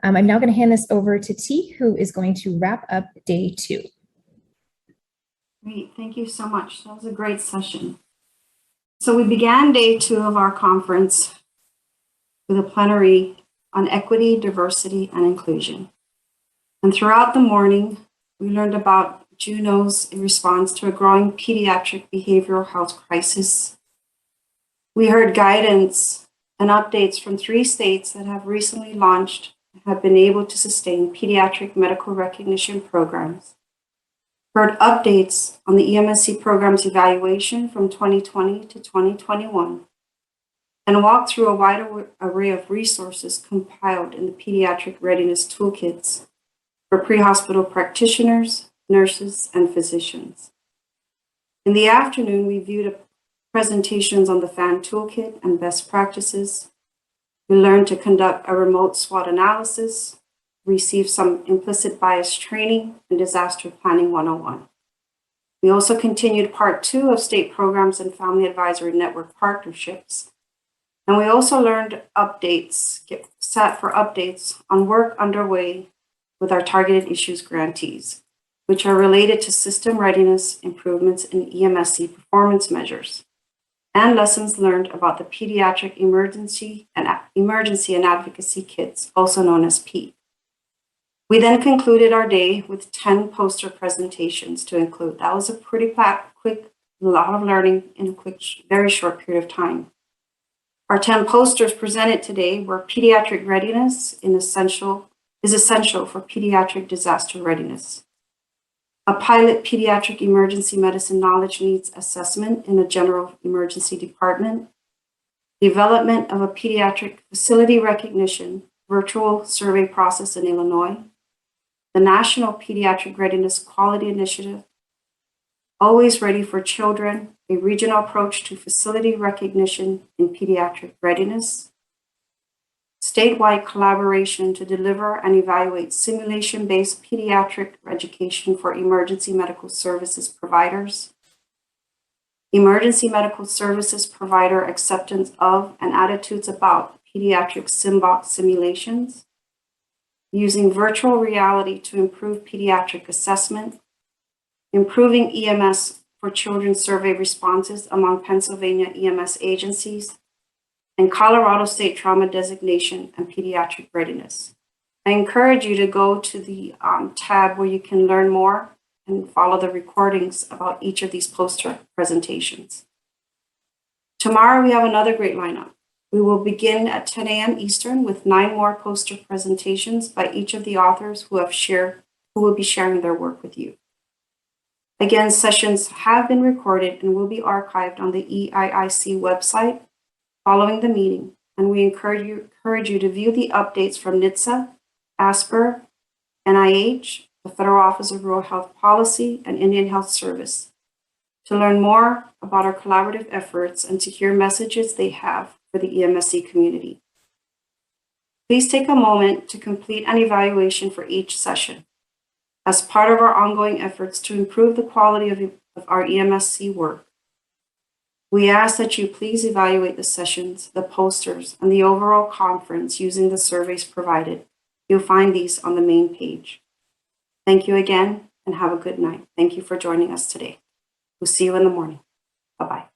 I'm now going to hand this over to T, who is going to wrap up day 2. Great, thank you so much. That was a great session. So we began day 2 of our conference with a plenary on equity, diversity, and inclusion. And throughout the morning, we learned about Juno's response to a growing pediatric behavioral health crisis. We heard guidance and updates from 3 states that have recently launched and have been able to sustain pediatric medical recognition programs. Heard updates on the EMSC program's evaluation from 2020 to 2021, and walked through a wide array of resources compiled in the Pediatric Readiness Toolkits for pre-hospital practitioners, nurses, and physicians. In the afternoon, we viewed presentations on the FAN toolkit and best practices. We learned to conduct a remote SWOT analysis, received some implicit bias training, and disaster planning 101. We also continued part 2 of state programs and family advisory network partnerships. And we also learned sat for updates on work underway with our targeted issues grantees, which are related to system readiness improvements in EMSC performance measures, and lessons learned about the Pediatric Emergency and Advocacy Kits, also known as PEAT. We then concluded our day with 10 poster presentations to include. That was a pretty quick, lot of learning in a very short period of time. Our 10 posters presented today were Pediatric Readiness is essential for pediatric disaster readiness. A pilot pediatric emergency medicine knowledge needs assessment in a general emergency department. Development of a pediatric facility recognition virtual survey process in Illinois. The National Pediatric Readiness Quality Initiative. Always Ready for Children, a regional approach to facility recognition in pediatric readiness. Statewide collaboration to deliver and evaluate simulation-based pediatric education for emergency medical services providers. Emergency medical services provider acceptance of and attitudes about pediatric SymBox simulations. Using virtual reality to improve pediatric assessment. Improving EMS for children survey responses among Pennsylvania EMS agencies, and Colorado State Trauma Designation and Pediatric Readiness. I encourage you to go to the tab where you can learn more and follow the recordings about each of these poster presentations. Tomorrow we have another great lineup. We will begin at 10 a.m. Eastern with 9 more poster presentations by each of the authors who will be sharing their work with you. Again, sessions have been recorded and will be archived on the EIIC website following the meeting, and we encourage you to view the updates from NHTSA, ASPR, NIH, the Federal Office of Rural Health Policy, and Indian Health Service to learn more about our collaborative efforts and to hear messages they have for the EMSC community. Please take a moment to complete an evaluation for each session as part of our ongoing efforts to improve the quality of our EMSC work. We ask that you please evaluate the sessions, the posters, and the overall conference using the surveys provided. You'll find these on the main page. Thank you again and have a good night. Thank you for joining us today. We'll see you in the morning. Bye-bye.